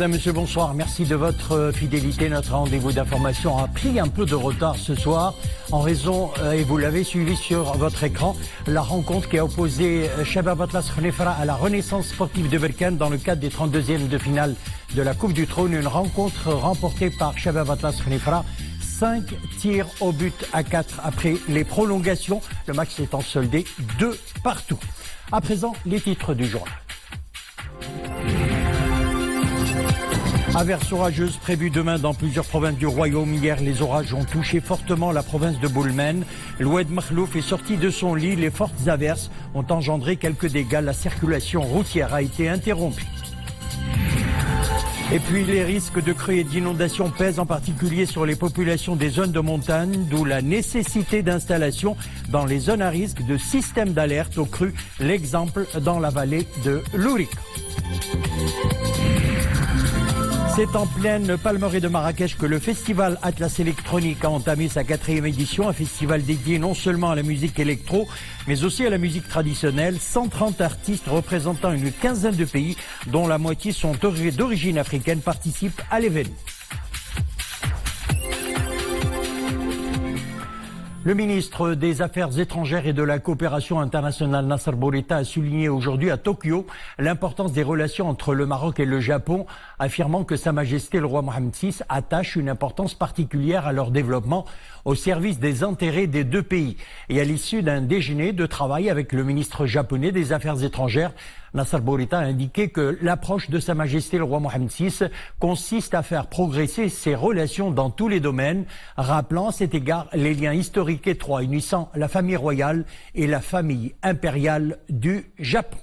Madame, Monsieur, bonsoir. Merci de votre fidélité. Notre rendez-vous d'information a pris un peu de retard ce soir en raison, et vous l'avez suivi sur votre écran, la rencontre qui a opposé Shabab Atlas Khnefra à la Renaissance sportive de Berkane dans le cadre des 32e de finale de la Coupe du Trône. Une rencontre remportée par Shabab Atlas Khnefra. 5 tirs au but à 4 après les prolongations. Le match s'étant soldé 2 partout. À présent, les titres du journal. Averses orageuses prévues demain dans plusieurs provinces du royaume. Hier, les orages ont touché fortement la province de Boulmen. L'Oued Makhlouf est sorti de son lit. Les fortes averses ont engendré quelques dégâts. La circulation routière a été interrompue. Et puis les risques de crues et d'inondations pèsent en particulier sur les populations des zones de montagne, d'où la nécessité d'installation dans les zones à risque de systèmes d'alerte aux crues. L'exemple dans la vallée de l'Ourik. C'est en pleine Palmeraie de Marrakech que le festival Atlas Électronique a entamé sa 4e édition, un festival dédié non seulement à la musique électro, mais aussi à la musique traditionnelle. 130 artistes représentant une quinzaine de pays, dont la moitié sont d'origine africaine, participent à l'événement. Le ministre des Affaires étrangères et de la coopération internationale, Nasser Bourita, a souligné aujourd'hui à Tokyo l'importance des relations entre le Maroc et le Japon, affirmant que Sa Majesté le roi Mohammed VI attache une importance particulière à leur développement au service des intérêts des deux pays. Et à l'issue d'un déjeuner de travail avec le ministre japonais des Affaires étrangères, Nasser Bourita a indiqué que l'approche de Sa Majesté le roi Mohammed VI consiste à faire progresser ses relations dans tous les domaines, rappelant à cet égard les liens historiques étroits unissant la famille royale et la famille impériale du Japon.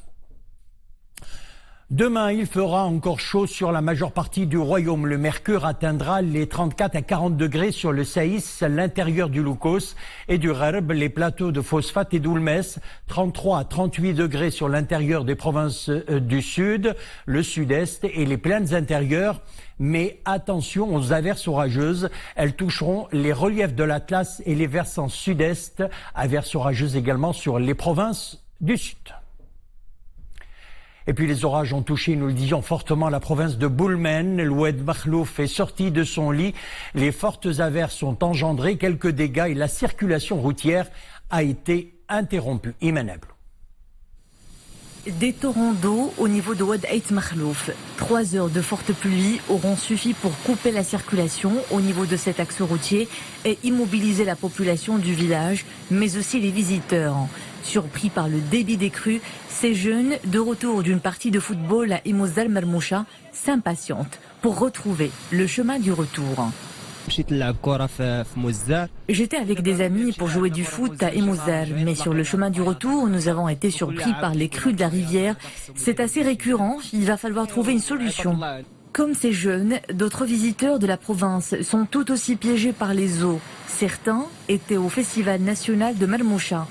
Demain, il fera encore chaud sur la majeure partie du royaume. Le mercure atteindra les 34 à 40 degrés sur le Saïs, l'intérieur du Loukos et du Gharb, les plateaux de Phosphate et d'Oulmes. 33 à 38 degrés sur l'intérieur des provinces du sud, le sud-est et les plaines intérieures. Mais attention aux averses orageuses. Elles toucheront les reliefs de l'Atlas et les versants sud-est. Averses orageuses également sur les provinces du sud. Et puis les orages ont touché, nous le disions, fortement la province de Boulmen. L'Oued Makhlouf est sorti de son lit. Les fortes averses ont engendré quelques dégâts et la circulation routière a été interrompue. Imanable. Des torrents d'eau au niveau de Oued Ait Makhlouf. 3 heures de fortes pluies auront suffi pour couper la circulation au niveau de cet axe routier et immobiliser la population du village, mais aussi les visiteurs. Surpris par le débit des crues, ces jeunes, de retour d'une partie de football à Imozdar Marmoucha, s'impatientent pour retrouver le chemin du retour. J'étais avec des amis pour jouer du foot à Imozdar, mais sur le chemin du retour, nous avons été surpris par les crues de la rivière. C'est assez récurrent, il va falloir trouver une solution. Comme ces jeunes, d'autres visiteurs de la province sont tout aussi piégés par les eaux. Certains étaient au Festival national de Marmoucha.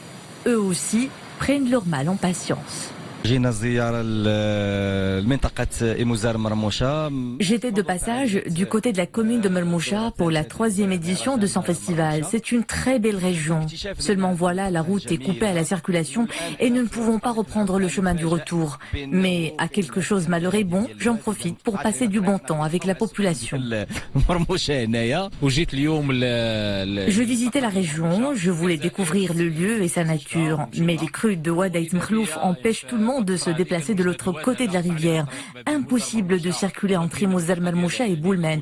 Eux aussi prennent leur mal en patience. J'étais de passage du côté de la commune de Marmoucha pour la 3e édition de son festival. C'est une très belle région. Seulement voilà, la route est coupée à la circulation et nous ne pouvons pas reprendre le chemin du retour. Mais à quelque chose malheur et bon, j'en profite pour passer du bon temps avec la population. Je visitais la région, je voulais découvrir le lieu et sa nature. Mais les crues de Oued Ait Makhlouf empêchent tout le monde de se déplacer de l'autre côté de la rivière. Impossible de circuler entre Imozdar Marmoucha et Boulmen.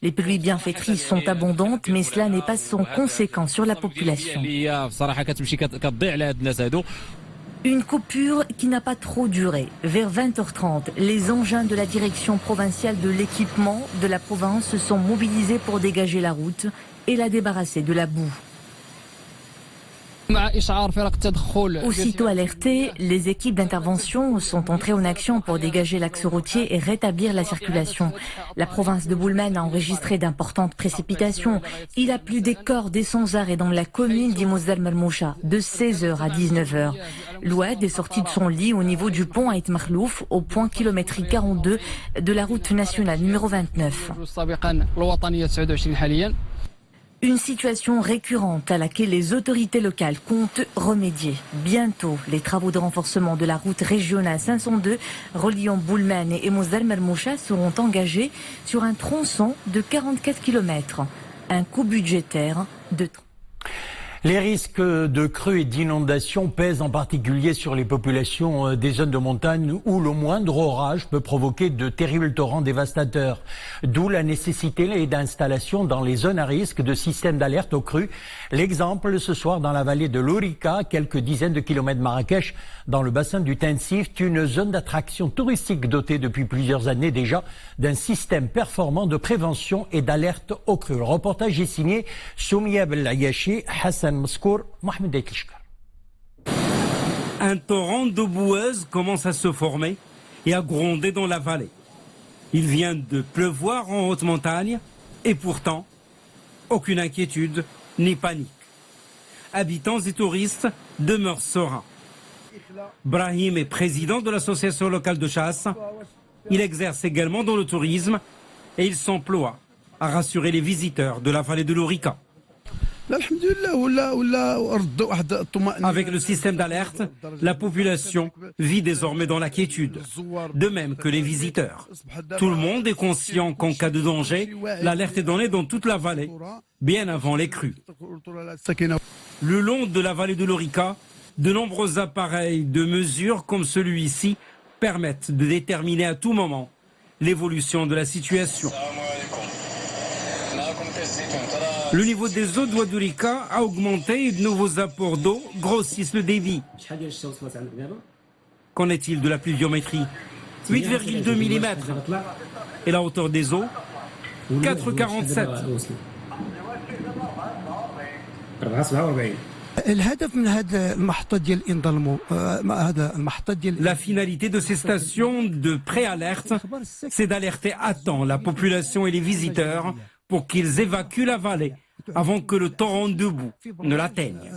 Les pluies bienfaitrices sont abondantes, mais cela n'est pas sans conséquence sur la population. Une coupure qui n'a pas trop duré. Vers 20h30, les engins de la direction provinciale de l'équipement de la province sont mobilisés pour dégager la route et la débarrasser de la boue. Aussitôt alertées, les équipes d'intervention sont entrées en action pour dégager l'axe routier et rétablir la circulation. La province de Boulmen a enregistré d'importantes précipitations. Il a plu des cordes et sans arrêt dans la commune d'Imozdar Marmoucha, de 16h à 19h. L'Oued est sorti de son lit au niveau du pont Ait Makhlouf, au point kilométrique 42 de la route nationale numéro 29. Une situation récurrente à laquelle les autorités locales comptent remédier. Bientôt, les travaux de renforcement de la route régionale 502 reliant Boulmane et Mosdal Mermoucha seront engagés sur un tronçon de 44 km. Un coût budgétaire de... Les risques de crues et d'inondations pèsent en particulier sur les populations des zones de montagne où le moindre orage peut provoquer de terribles torrents dévastateurs. D'où la nécessité d'installation dans les zones à risque de systèmes d'alerte aux crues. L'exemple ce soir dans la vallée de l'Ourika, quelques dizaines de kilomètres de Marrakech, dans le bassin du Tensift, une zone d'attraction touristique dotée depuis plusieurs années déjà d'un système performant de prévention et d'alerte aux crues. Le reportage est signé Soumia Belayachi, Hassan Mskour, Mohamed Aitishkar. Un torrent d'eau boueuse commence à se former et à gronder dans la vallée. Il vient de pleuvoir en haute montagne et pourtant, aucune inquiétude ni panique. Habitants et touristes demeurent sereins. Brahim est président de l'association locale de chasse. Il exerce également dans le tourisme et il s'emploie à rassurer les visiteurs de la vallée de l'Ourika. Avec le système d'alerte, la population vit désormais dans l'inquiétude, de même que les visiteurs. Tout le monde est conscient qu'en cas de danger, l'alerte est donnée dans toute la vallée, bien avant les crues. Le long de la vallée de l'Ourika, de nombreux appareils de mesure comme celui-ci permettent de déterminer à tout moment l'évolution de la situation. Le niveau des eaux de l'Ourika a augmenté et de nouveaux apports d'eau grossissent le débit. Qu'en est-il de la pluviométrie? 8,2 mm. Et la hauteur des eaux? 4,47. La finalité de ces stations de préalerte, c'est d'alerter à temps la population et les visiteurs pour qu'ils évacuent la vallée avant que le torrent de boue ne l'atteigne.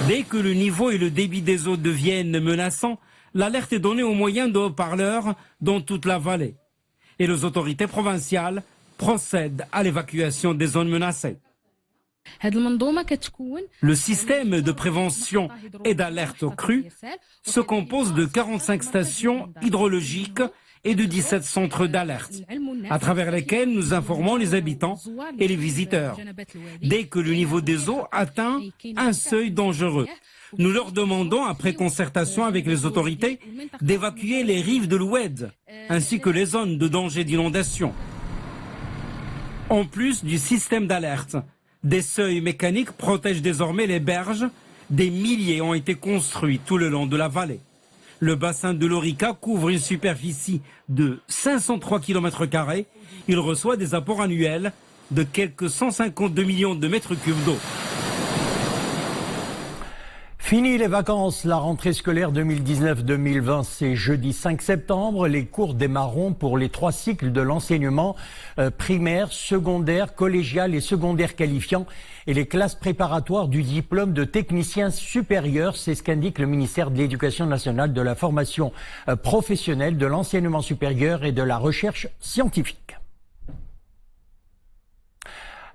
Dès que le niveau et le débit des eaux deviennent menaçants, l'alerte est donnée au moyen de haut-parleurs dans toute la vallée. Et les autorités provinciales procèdent à l'évacuation des zones menacées. Le système de prévention et d'alerte aux crues se compose de 45 stations hydrologiques et de 17 centres d'alerte, à travers lesquels nous informons les habitants et les visiteurs. Dès que le niveau des eaux atteint un seuil dangereux, nous leur demandons, après concertation avec les autorités, d'évacuer les rives de l'Oued, ainsi que les zones de danger d'inondation. En plus du système d'alerte, des seuils mécaniques protègent désormais les berges. Des milliers ont été construits tout le long de la vallée. Le bassin de l'Ourika couvre une superficie de 503 km². Il reçoit des apports annuels de quelques 152 millions de mètres cubes d'eau. Fini les vacances, la rentrée scolaire 2019-2020, c'est jeudi 5 septembre. Les cours démarreront pour les 3 cycles de l'enseignement primaire, secondaire, collégial et secondaire qualifiant et les classes préparatoires du diplôme de technicien supérieur. C'est ce qu'indique le ministère de l'Éducation nationale, de la formation professionnelle, de l'enseignement supérieur et de la recherche scientifique.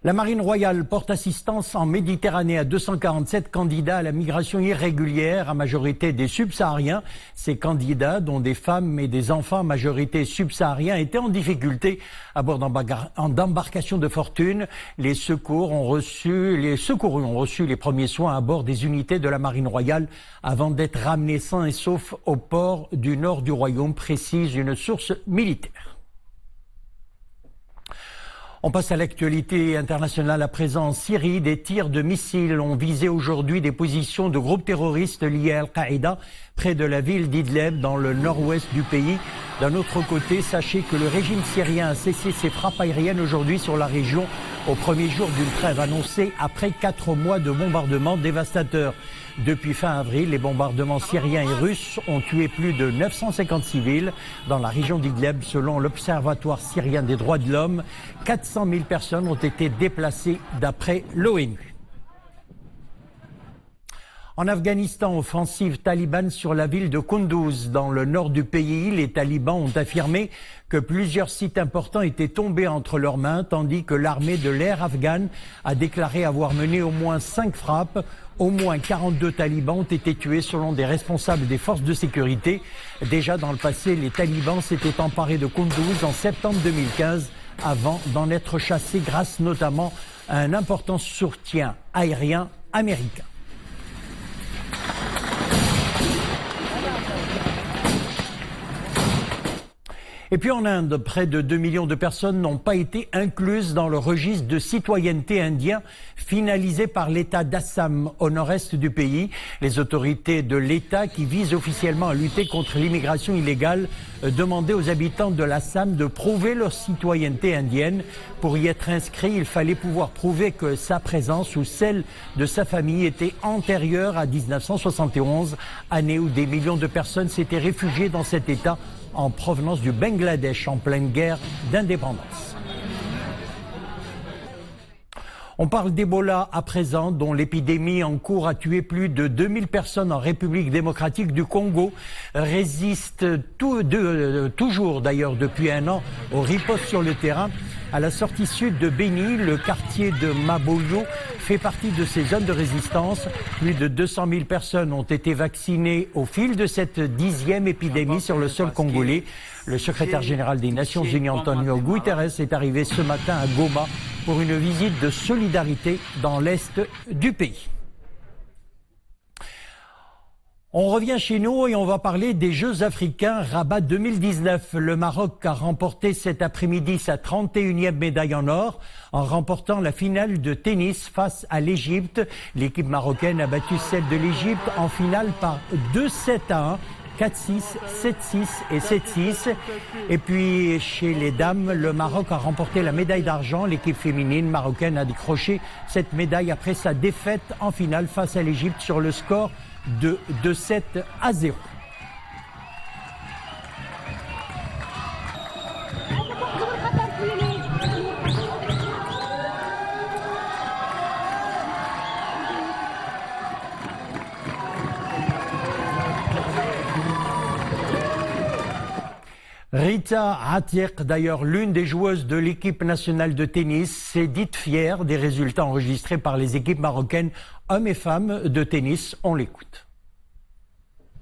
La Marine royale porte assistance en Méditerranée à 247 candidats à la migration irrégulière, à majorité des subsahariens. Ces candidats, dont des femmes et des enfants à majorité subsahariens, étaient en difficulté à bord d'embarcations de fortune. Les secourus ont reçu les premiers soins à bord des unités de la Marine royale avant d'être ramenés sains et saufs au port du nord du royaume, précise une source militaire. On passe à l'actualité internationale à présent. En Syrie, des tirs de missiles ont visé aujourd'hui des positions de groupes terroristes liés à Al-Qaïda près de la ville d'Idlib dans le nord-ouest du pays. D'un autre côté, sachez que le régime syrien a cessé ses frappes aériennes aujourd'hui sur la région au premier jour d'une trêve annoncée après 4 mois de bombardements dévastateurs. Depuis fin avril, les bombardements syriens et russes ont tué plus de 950 civils dans la région d'Idlib. Selon l'Observatoire syrien des droits de l'homme, 400 000 personnes ont été déplacées d'après l'ONU. En Afghanistan, offensive talibane sur la ville de Kunduz. Dans le nord du pays, les talibans ont affirmé que plusieurs sites importants étaient tombés entre leurs mains, tandis que l'armée de l'air afghane a déclaré avoir mené au moins 5 frappes. Au moins 42 talibans ont été tués selon des responsables des forces de sécurité. Déjà dans le passé, les talibans s'étaient emparés de Kunduz en septembre 2015 avant d'en être chassés grâce notamment à un important soutien aérien américain. Et puis en Inde, près de 2 millions de personnes n'ont pas été incluses dans le registre de citoyenneté indien finalisé par l'État d'Assam au nord-est du pays. Les autorités de l'État, qui visent officiellement à lutter contre l'immigration illégale, demandaient aux habitants de l'Assam de prouver leur citoyenneté indienne. Pour y être inscrit, il fallait pouvoir prouver que sa présence ou celle de sa famille était antérieure à 1971, année où des millions de personnes s'étaient réfugiées dans cet État en provenance du Bangladesh en pleine guerre d'indépendance. On parle d'Ebola à présent, dont l'épidémie en cours a tué plus de 2000 personnes en République démocratique du Congo, résiste toujours d'ailleurs depuis un an aux ripostes sur le terrain. À la sortie sud de Beni, le quartier de Maboyo fait partie de ces zones de résistance. Plus de 200 000 personnes ont été vaccinées au fil de cette 10e épidémie sur le sol congolais. Le secrétaire général des Nations Unies, Antonio Guterres, est arrivé ce matin à Goma pour une visite de solidarité dans l'est du pays. On revient chez nous et on va parler des Jeux africains Rabat 2019. Le Maroc a remporté cet après-midi sa 31e médaille en or en remportant la finale de tennis face à l'Égypte. L'équipe marocaine a battu celle de l'Égypte en finale par 2-7-1. 4-6, 7-6 et 7-6. Et puis chez les dames, le Maroc a remporté la médaille d'argent. L'équipe féminine marocaine a décroché cette médaille après sa défaite en finale face à l'Égypte sur le score de 2-7-0. Rita Atiq, d'ailleurs l'une des joueuses de l'équipe nationale de tennis, s'est dite fière des résultats enregistrés par les équipes marocaines, hommes et femmes de tennis. On l'écoute.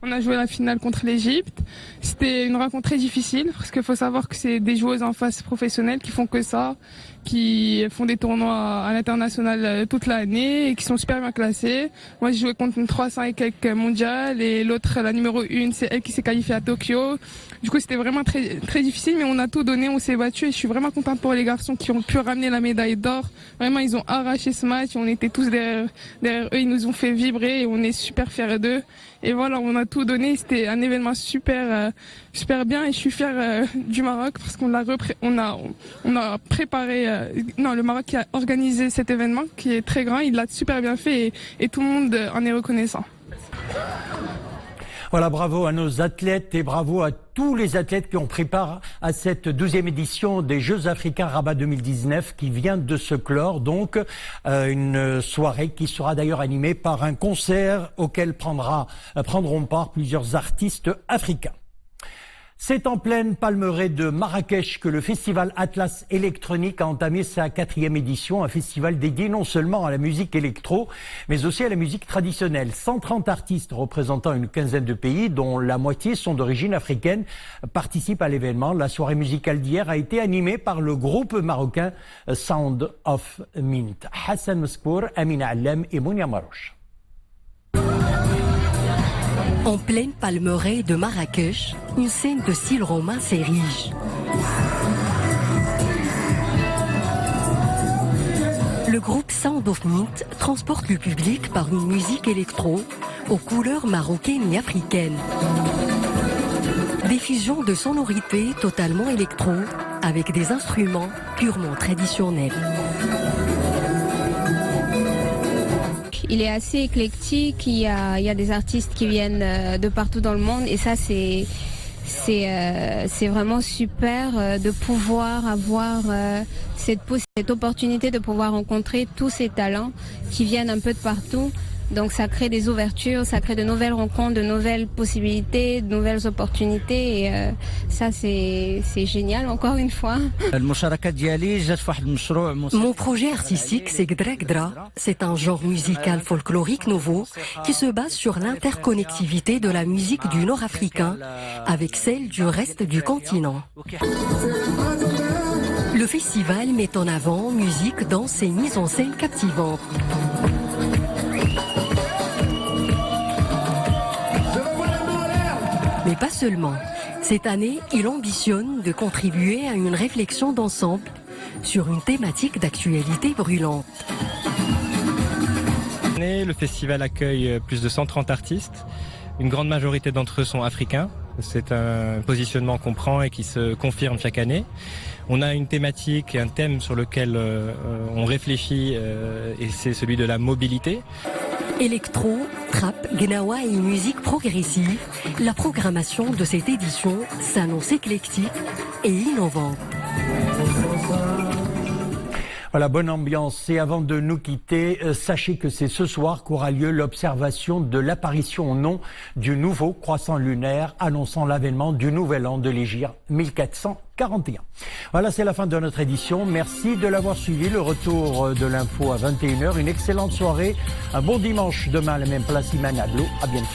On a joué la finale contre l'Égypte. C'était une rencontre très difficile parce qu'il faut savoir que c'est des joueuses en face professionnelles qui font que ça, qui font des tournois à l'international toute l'année et qui sont super bien classées. Moi, j'ai joué contre une 300 et quelques mondiales et l'autre, la numéro 1, c'est elle qui s'est qualifiée à Tokyo. Du coup, c'était vraiment très, très difficile, mais on a tout donné, on s'est battu et je suis vraiment contente pour les garçons qui ont pu ramener la médaille d'or. Vraiment, ils ont arraché ce match, on était tous derrière eux, ils nous ont fait vibrer et on est super fiers d'eux. Et voilà, on a tout donné, c'était un événement super bien et je suis fière du Maroc parce qu'on a préparé, le Maroc qui a organisé cet événement qui est très grand, il l'a super bien fait et tout le monde en est reconnaissant. Voilà, bravo à nos athlètes et bravo à tous les athlètes qui ont pris part à cette 12e édition des Jeux africains Rabat 2019 qui vient de se clore. Donc, une soirée qui sera d'ailleurs animée par un concert auquel prendront part plusieurs artistes africains. C'est en pleine Palmeraie de Marrakech que le festival Atlas électronique a entamé sa 4e édition, un festival dédié non seulement à la musique électro, mais aussi à la musique traditionnelle. 130 artistes représentant une quinzaine de pays, dont la moitié sont d'origine africaine, participent à l'événement. La soirée musicale d'hier a été animée par le groupe marocain Sound of Mint. Hassan Mskour, Amina Allem et Mounia Marouche. En pleine Palmeraie de Marrakech, une scène de style romain s'érige. Le groupe Sound of Mint transporte le public par une musique électro aux couleurs marocaines et africaines. Des fusions de sonorités totalement électro avec des instruments purement traditionnels. Il est assez éclectique, il y a des artistes qui viennent de partout dans le monde et ça c'est vraiment super de pouvoir avoir cette opportunité de pouvoir rencontrer tous ces talents qui viennent un peu de partout Donc ça crée des ouvertures, ça crée de nouvelles rencontres, de nouvelles possibilités, de nouvelles opportunités. Et ça, c'est génial, encore une fois. Mon projet artistique, c'est Gdregdra. C'est un genre musical folklorique nouveau qui se base sur l'interconnectivité de la musique du Nord africain avec celle du reste du continent. Le festival met en avant musique, danse et mise en scène captivante. Mais pas seulement. Cette année, il ambitionne de contribuer à une réflexion d'ensemble sur une thématique d'actualité brûlante. Le festival accueille plus de 130 artistes. Une grande majorité d'entre eux sont africains. C'est un positionnement qu'on prend et qui se confirme chaque année. On a une thématique, un thème sur lequel on réfléchit et c'est celui de la mobilité. Électro, trap, gnawa et musique progressive, la programmation de cette édition s'annonce éclectique et innovante. Voilà, bonne ambiance. Et avant de nous quitter, sachez que c'est ce soir qu'aura lieu l'observation de l'apparition au nom du nouveau croissant lunaire annonçant l'avènement du nouvel an de l'Hégire 1441. Voilà, c'est la fin de notre édition. Merci de l'avoir suivi. Le retour de l'info à 21h. Une excellente soirée. Un bon dimanche demain à la même place, Iman Ablo. À bientôt.